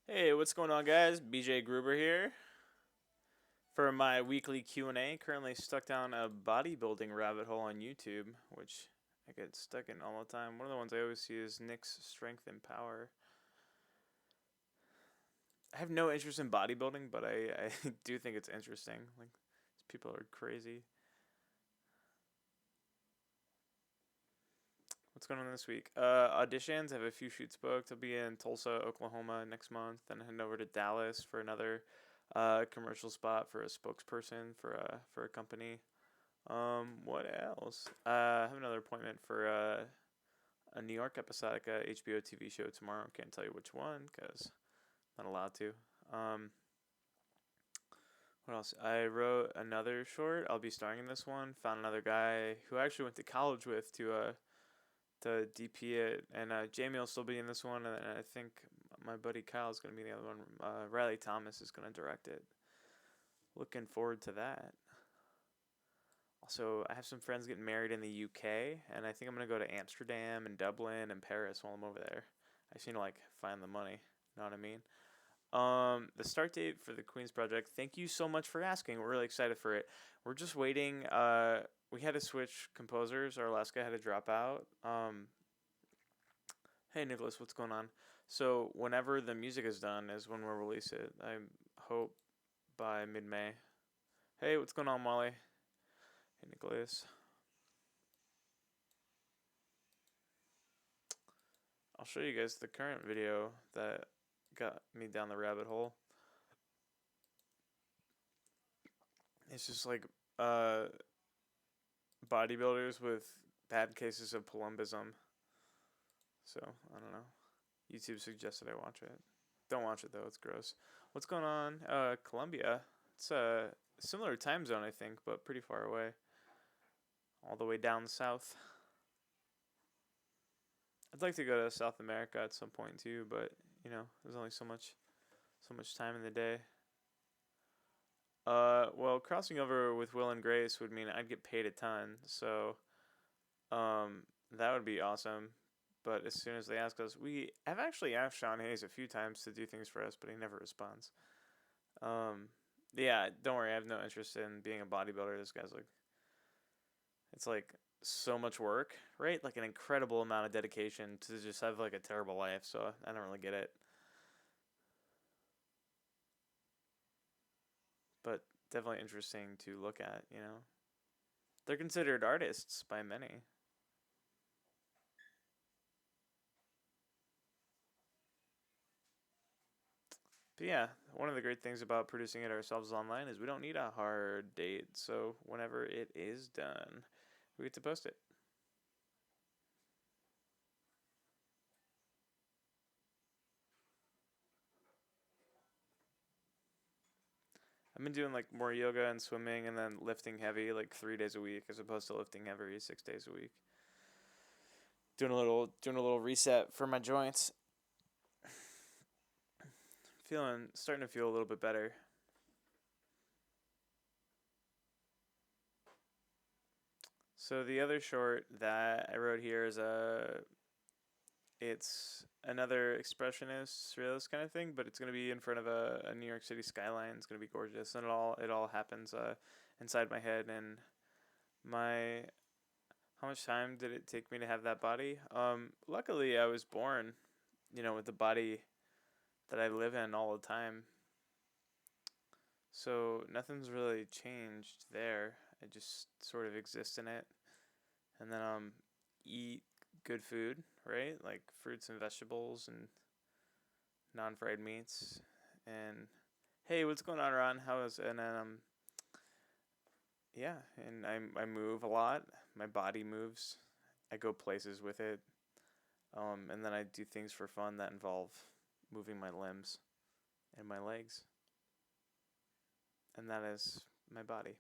Hey, what's going on, guys? BJ Gruber here for my weekly Q&A. Currently stuck down a bodybuilding rabbit hole on YouTube, which I get stuck in all the time. One of the ones I always see is Nick's Strength and Power. I have no interest in bodybuilding, but I do think it's interesting. Like, these people are crazy. What's going on this week? Auditions. I have a few shoots booked. I'll be in Tulsa, Oklahoma next month. Then heading over to Dallas for another commercial spot for a spokesperson for a company. What else? I have another appointment for a New York episodic HBO TV show tomorrow. Can't tell you which one because I'm not allowed to. Um, what else? I wrote another short. I'll be starring in this one. Found another guy who I actually went to college with to DP it, and Jamie will still be in this one, and I think my buddy Kyle's gonna be in the other one. Riley Thomas is gonna direct it. Looking forward to that. Also, I have some friends getting married in the UK, and I think I'm gonna go to Amsterdam and Dublin and Paris while I'm over there. I just need to like find the money. Know what I mean? The start date for the Queen's Project. Thank you so much for asking. We're really excited for it. We're just waiting. We had to switch composers. Our last guy had to drop out. Hey Nicholas, what's going on? So whenever the music is done is when we'll release it. I hope by mid-May. Hey, what's going on, Molly? Hey Nicholas. I'll show you guys the current video that got me down the rabbit hole. It's just like uh, bodybuilders with bad cases of plumbism. So I don't know. YouTube suggested I watch it. Don't watch it though; it's gross. What's going on? Colombia. It's a similar time zone, I think, but pretty far away. All the way down south. I'd like to go to South America at some point too, but there's only so much time in the day. Well, crossing over with Will and Grace would mean I'd get paid a ton, so um, that would be awesome. But as soon as they ask us, we have actually asked Sean Hayes a few times to do things for us, but he never responds. Um, yeah, don't worry, I have no interest in being a bodybuilder. This guy's like, it's like so much work, right? Like an incredible amount of dedication to just have like a terrible life. So I don't really get it. But definitely interesting to look at. They're considered artists by many. But yeah, one of the great things about producing it ourselves online is we don't need a hard date. So whenever it is done, we get to post it. I've been doing like more yoga and swimming and then lifting heavy like 3 days a week as opposed to lifting heavy 6 days a week. Doing a little reset for my joints. Starting to feel a little bit better. So the other short that I wrote here is it's another expressionist realist kind of thing, but it's gonna be in front of a New York City skyline. It's gonna be gorgeous, and it all happens inside my head. And my how much time did it take me to have that body? Luckily I was born, with the body that I live in all the time. So nothing's really changed there. I just sort of exist in it, and then eat good food, right? Like fruits and vegetables and non-fried meats. And hey, what's going on, Ron? How is and then yeah, and I move a lot. My body moves. I go places with it. And then I do things for fun that involve moving my limbs and my legs, and that is my body.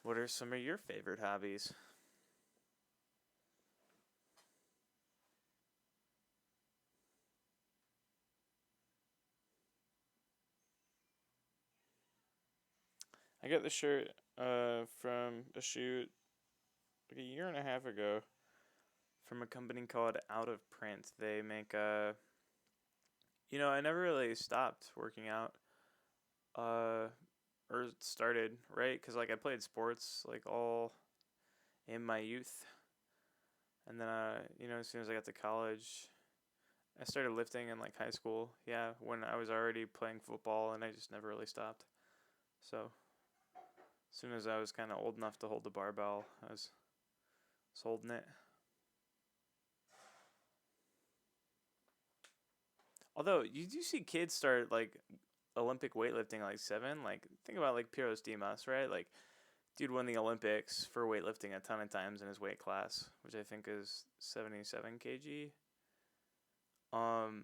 What are some of your favorite hobbies? I got the shirt from a shoot like a year and a half ago from a company called Out of Print. They make I never really stopped working out. Uh, or started right because like I played sports like all in my youth, and then as soon as I got to college, I started lifting in like high school. Yeah, when I was already playing football, and I just never really stopped. So as soon as I was kind of old enough to hold the barbell, I was holding it. Although you do see kids start like Olympic weightlifting at, like 7. Like think about like Piros Dimas, right? Like dude won the Olympics for weightlifting a ton of times in his weight class, which I think is 77 kg. Um,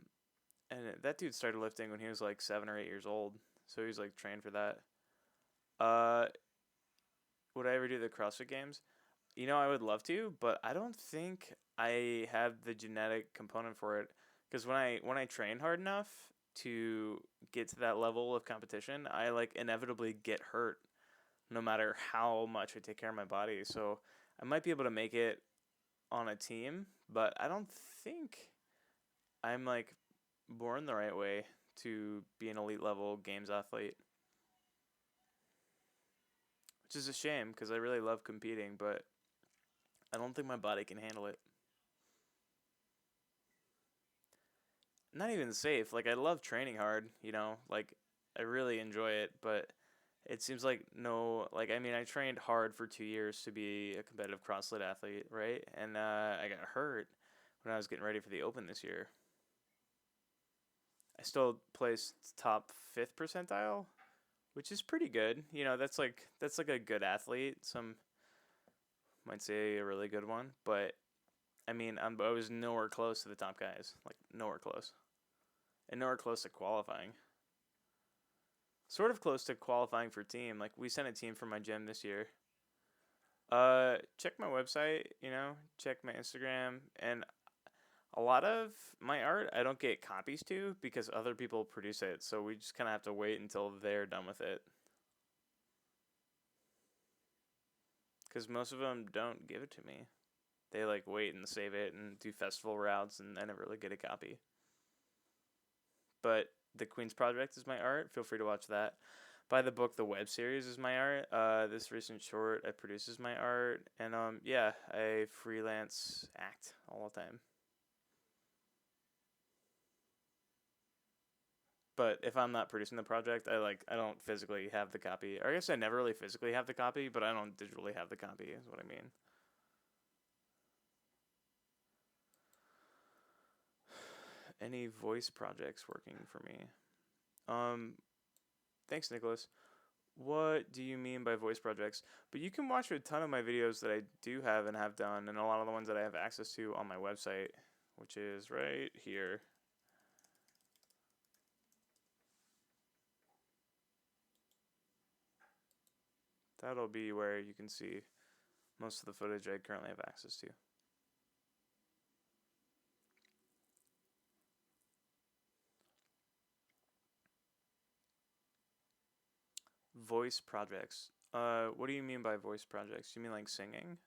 and that dude started lifting when he was like 7 or 8 years old, so he's like trained for that. Uh, would I ever do the CrossFit Games? I would love to, but I don't think I have the genetic component for it. Because when I train hard enough to get to that level of competition, I like inevitably get hurt, no matter how much I take care of my body. So I might be able to make it on a team, but I don't think I'm like born the right way to be an elite level games athlete, which is a shame because I really love competing, but I don't think my body can handle it. Not even safe. Like I love training hard, like I really enjoy it, but it seems like no, like I mean, I trained hard for 2 years to be a competitive CrossFit athlete, right? And I got hurt when I was getting ready for the Open this year. I still placed top fifth percentile, which is pretty good. That's like a good athlete. Some might say a really good one, but I mean, I was nowhere close to the top guys, like nowhere close, and nowhere close to qualifying. Sort of close to qualifying for team. Like we sent a team from my gym this year. Check my website. Check my Instagram, and a lot of my art I don't get copies to because other people produce it. So we just kind of have to wait until they're done with it. Because most of them don't give it to me. They like wait and save it and do festival routes, and I never really get a copy. But the Queen's Project is my art. Feel free to watch that. Buy the book. The web series is my art. This recent short I produce is my art, and yeah, I freelance act all the time. But if I'm not producing the project, I don't physically have the copy. Or I guess I never really physically have the copy, but I don't digitally have the copy. Is what I mean. Any voice projects working for me? Um, thanks, Nicholas. What do you mean by voice projects? But you can watch a ton of my videos that I do have and have done, and a lot of the ones that I have access to on my website, which is right here. That'll be where you can see most of the footage I currently have access to. Voice projects. What do you mean by voice projects? You mean like singing?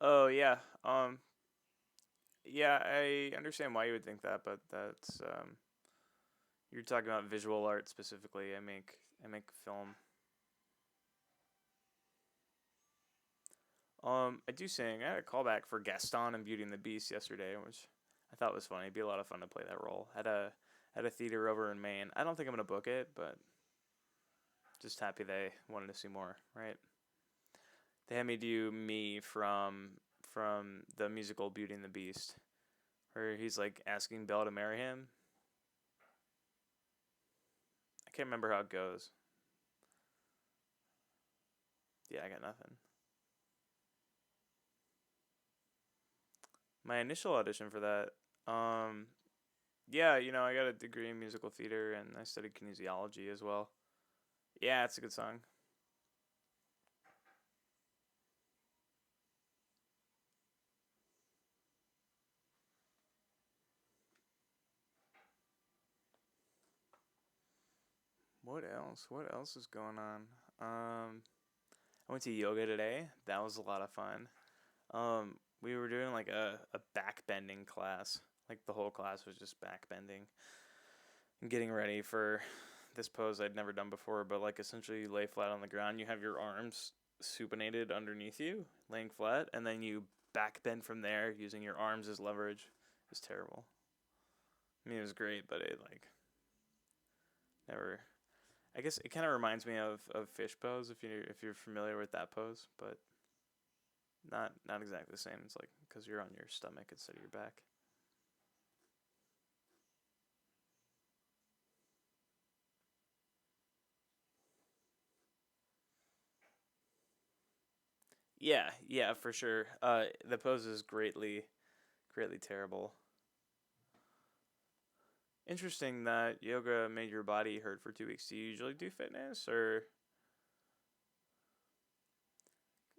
Oh yeah. Yeah, I understand why you would think that, but that's you're talking about visual art specifically. I make film. I do sing. I had a callback for Gaston and Beauty and the Beast yesterday, which I thought was funny. It'd be a lot of fun to play that role. Had a theater over in Maine. I don't think I'm gonna book it, but just happy they wanted to see more. Right? They had me do me from the musical Beauty and the Beast, where he's like asking Belle to marry him. I can't remember how it goes. Yeah, I got nothing. My initial audition for that, um, yeah, I got a degree in musical theater and I studied kinesiology as well. Yeah, it's a good song. What else? What else is going on? I went to yoga today. That was a lot of fun. We were doing like a back bending class. Like the whole class was just back bending and getting ready for this pose I'd never done before. But like essentially, you lay flat on the ground. You have your arms supinated underneath you, laying flat, and then you back bend from there using your arms as leverage. It was terrible. I mean, it was great, but it like never. I guess it kind of reminds me of fish pose if you're familiar with that pose, but not exactly the same. It's like because you're on your stomach instead of your back. Yeah, yeah, for sure. The pose is greatly terrible. Interesting that yoga made your body hurt for 2 weeks. Do you usually do fitness or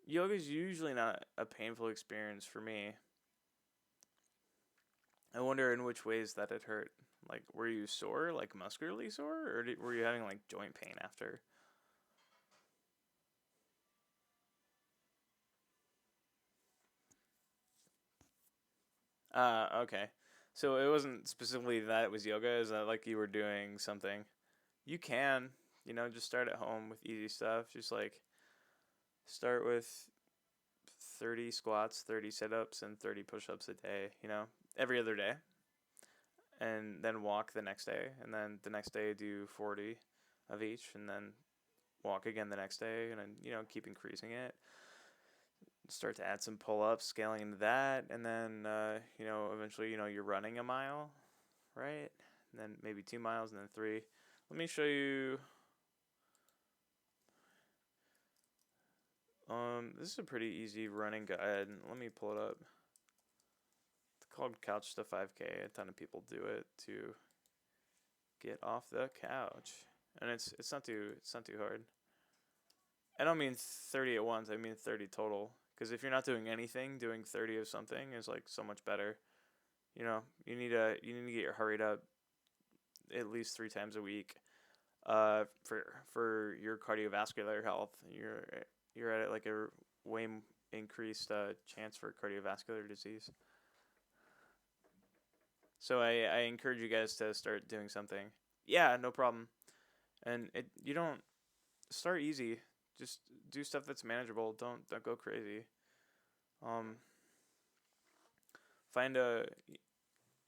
yoga is usually not a painful experience for me. I wonder in which ways that it hurt. Like, were you sore, like muscularly sore, or were you having like joint pain after? Okay. So it wasn't specifically that it was yoga. Is that like you were doing something? You can, just start at home with easy stuff. Just like start with 30 squats, 30 sit ups, and 30 push ups a day, every other day. And then walk the next day. And then the next day do 40 of each. And then walk again the next day. And then, keep increasing it. Start to add some pull ups, scaling into that. And then, eventually, you're running a mile, right? And then maybe 2 miles and then three. Let me show you. This is a pretty easy running guide. Let me pull it up. It's called Couch to 5K. A ton of people do it to get off the couch, and it's not too hard. I don't mean 30 at once. I mean 30 total. Because if you're not doing anything, doing 30 of something is like so much better. You need to get your heart rate up at least 3 times a week. For your cardiovascular health, you're at like a way increased chance for cardiovascular disease. So I encourage you guys to start doing something. Yeah, no problem. And you don't start easy. Just do stuff that's manageable. Don't go crazy. Um, find and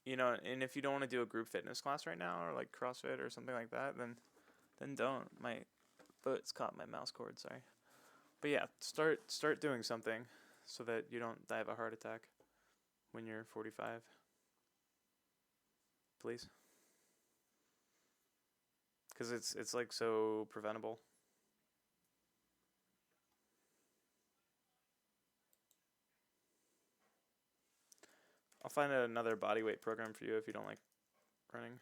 if you don't want to do a group fitness class right now or like CrossFit or something like that, then don't. My foot's caught my mouse cord. Sorry. But yeah, start doing something so that you don't die of a heart attack when you're 45. Please, because it's like so preventable. I'll find another body weight program for you if you don't like running.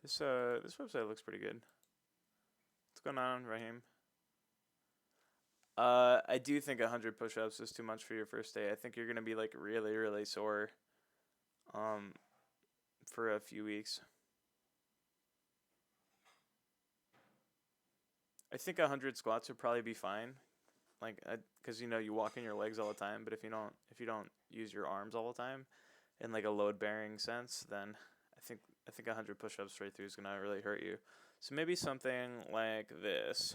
This website looks pretty good. What's going on, Raheem? I do think 100 push-ups is too much for your first day. I think you're gonna be like really, really sore, um, for a few weeks. I think 100 squats would probably be fine. Like, because you walk in your legs all the time, but if you don't use your arms all the time, in like a load-bearing sense, then I think 100 push-ups straight through is gonna really hurt you. So maybe something like this: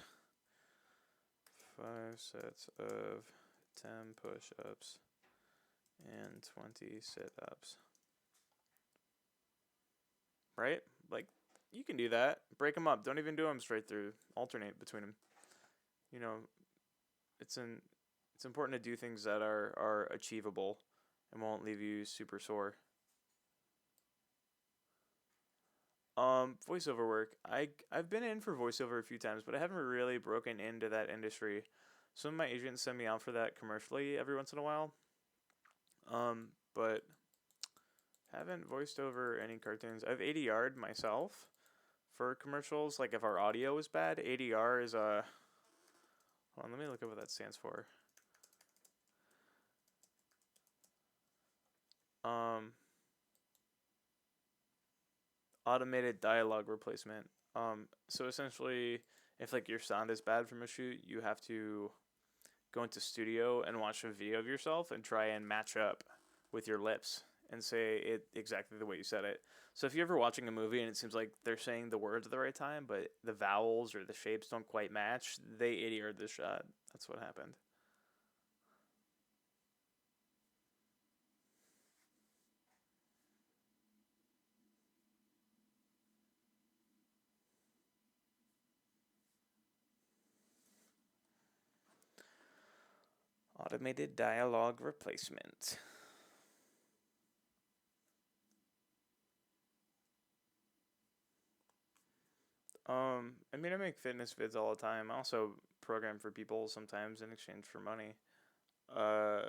5 sets of 10 push-ups and 20 sit-ups. Right? Like you can do that. Break them up. Don't even do them straight through. Alternate between them. You know, it's an it's important to do things that are achievable and won't leave you super sore. Voiceover work. I've been in for voiceover a few times, but I haven't really broken into that industry. Some of my agents send me out for that commercially every once in a while. But haven't voiced over any cartoons. I've ADR'd myself for commercials. Like if our audio is bad, ADR is a. Hold on, let me look up what that stands for. Um, Automated dialogue replacement. So essentially, if like your sound is bad from a shoot, you have to go into studio and watch a video of yourself and try and match up with your lips and say it exactly the way you said it. So if you're ever watching a movie and it seems like they're saying the words at the right time, but the vowels or the shapes don't quite match, they ADR'd the shot. That's what happened. Automated dialogue replacement. I mean, I make fitness vids all the time. I also program for people sometimes in exchange for money. Uh,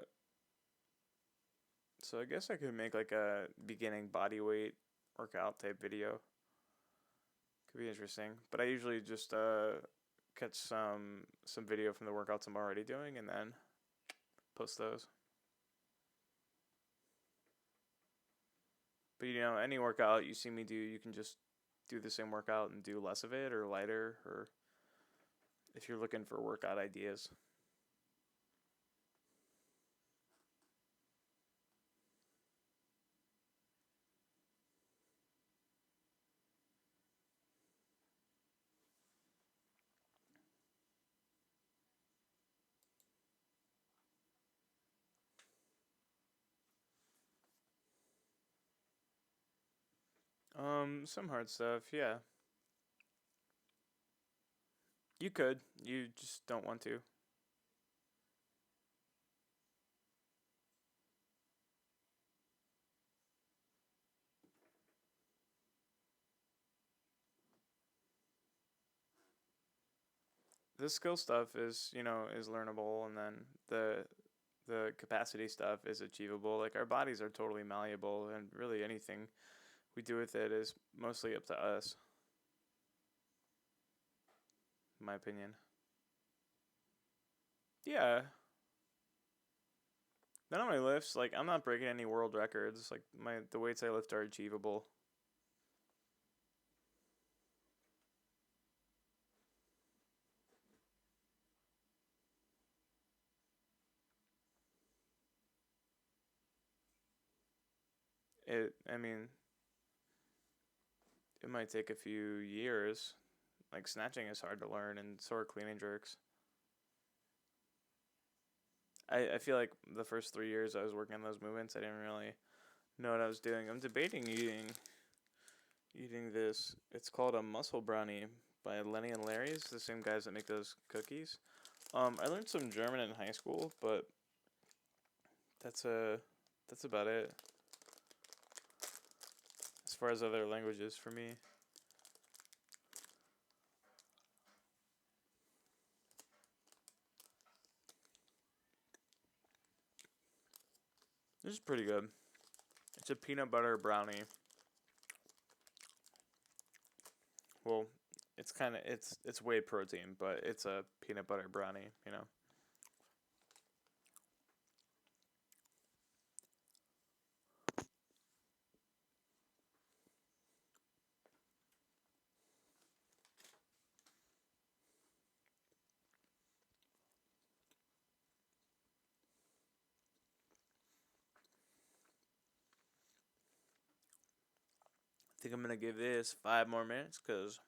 so I guess I could make like a beginning body weight workout type video. Could be interesting. But I usually just catch some video from the workouts I'm already doing and then post those. But you know, any workout you see me do, you can just do the same workout and do less of it or lighter or if you're looking for workout ideas. Some hard stuff, yeah. You could. You just don't want to. The skill stuff is, you know, is learnable and then the capacity stuff is achievable. Like our bodies are totally malleable and really anything we do with it is mostly up to us, in my opinion. Yeah. Not only lifts, like I'm not breaking any world records. Like the weights I lift are achievable. I mean, it might take a few years. Like snatching is hard to learn and so are clean and jerks. I feel like the first 3 years I was working on those movements, I didn't really know what I was doing. I'm debating eating this. It's called a muscle brownie by Lenny and Larry's, the same guys that make those cookies. I learned some German in high school, but that's that's about it as far as other languages for me. This is pretty good. It's a peanut butter brownie. Well, it's kind of it's whey protein, but it's a peanut butter brownie. You know. I think I'm gonna give this 5 more minutes because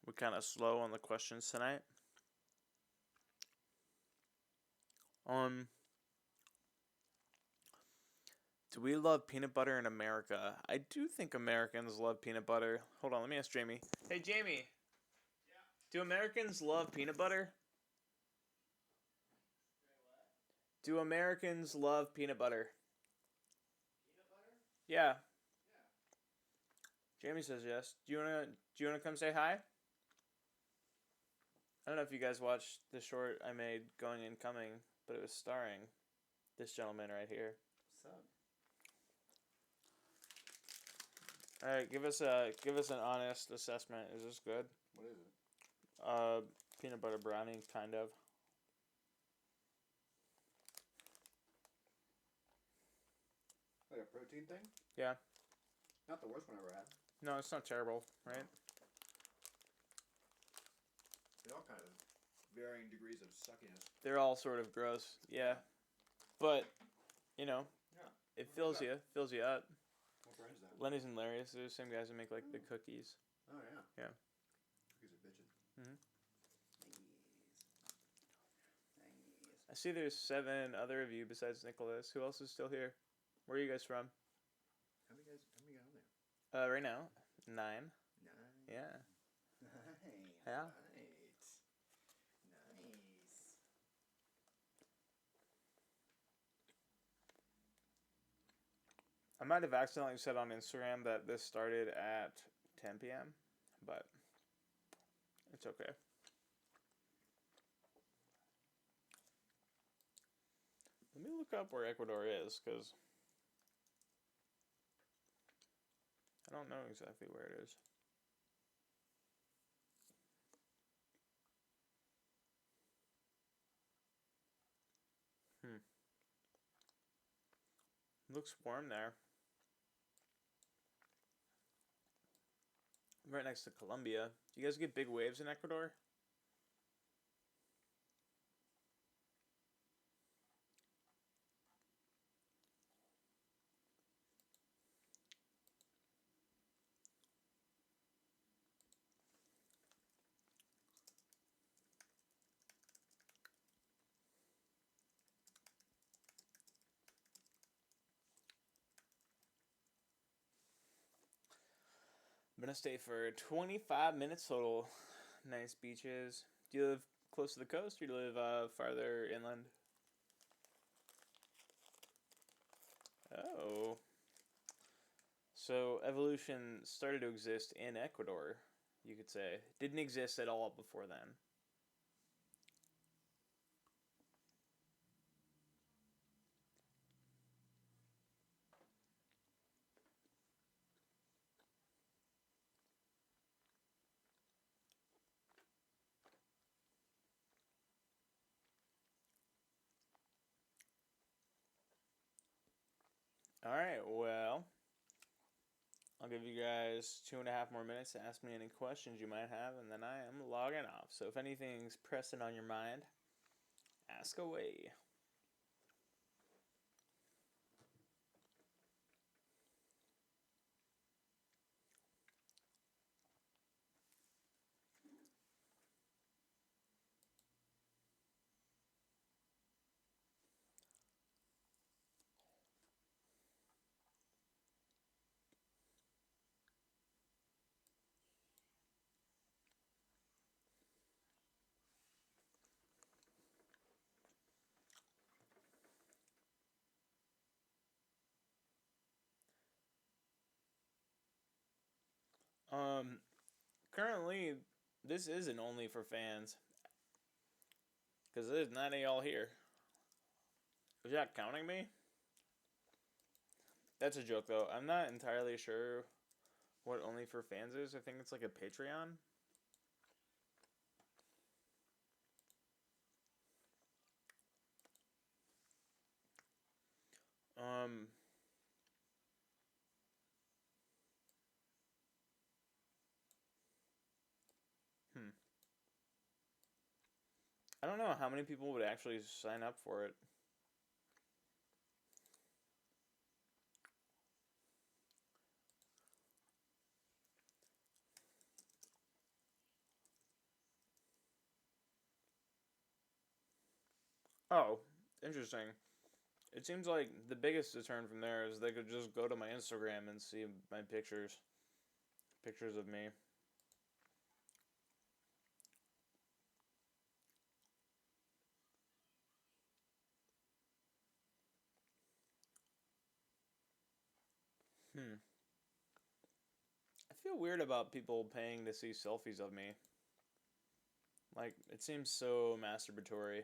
we're kind of slow on the questions tonight. Um, do we love peanut butter in America? I do think Americans love peanut butter. Hold on, let me ask Jamie. Hey, Jamie. Do Americans love peanut butter? Do Americans love peanut butter? Yeah. Jamie says yes. Do you wanna come say hi? I don't know if you guys watched the short I made going and coming, but it was starring this gentleman right here. What's up? All right, give us an honest assessment. Is this good? What is it? Uh, Peanut butter brownie, kind of. Like a protein thing? Yeah. Not the worst one I ever had. No, it's not terrible, right? They all kind of varying degrees of suckiness. They're all sort of gross. Yeah. But, you know, Yeah. it fills you up. What brand is that? Lenny's and Larry's, they're the same guys that make like the cookies. Oh yeah. Yeah. Cookies are bitchin'. Mhm. Nice. I see there's 7 other of you besides Nicholas. Who else is still here? Where are you guys from? How many guys on there? Right now, 9. 9. Yeah. Nice. Yeah. Nice. I might have accidentally said on Instagram that this started at 10 p.m., but it's okay. Let me look up where Ecuador is, because I don't know exactly where it is. Looks warm there. Right next to Colombia. Do you guys get big waves in Ecuador? I'm gonna stay for 25 minutes total. Nice beaches. Do you live close to the coast, or do you live farther inland? Oh. So evolution started to exist in Ecuador, you could say. Didn't exist at all before then. Alright, well, I'll give you guys 2.5 more minutes to ask me any questions you might have, and then I am logging off. So if anything's pressing on your mind, ask away. Um, Currently, this isn't only for fans, because there's not any y'all here. Is that counting me? That's a joke, though. I'm not entirely sure what only for fans is. I think it's like a Patreon. Um, hmm. I don't know how many people would actually sign up for it. Oh, interesting. It seems like the biggest deterrent from there is they could just go to my Instagram and see my pictures of me. Hmm. I feel weird about people paying to see selfies of me. Like, it seems so masturbatory.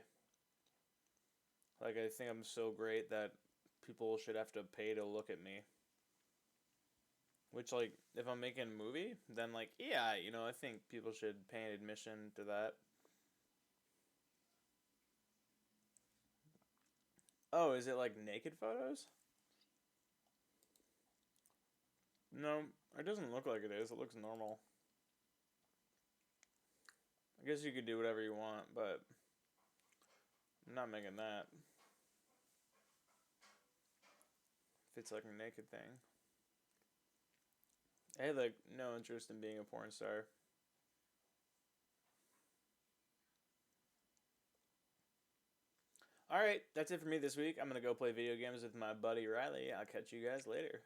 Like, I think I'm so great that people should have to pay to look at me. Which, like, if I'm making a movie, then, like, yeah, I think people should pay an admission to that. Oh, is it like naked photos? No, it doesn't look like it is. It looks normal. I guess you could do whatever you want, but I'm not making that. If it's like a naked thing. I had like no interest in being a porn star. Alright, that's it for me this week. I'm gonna go play video games with my buddy Riley. I'll catch you guys later.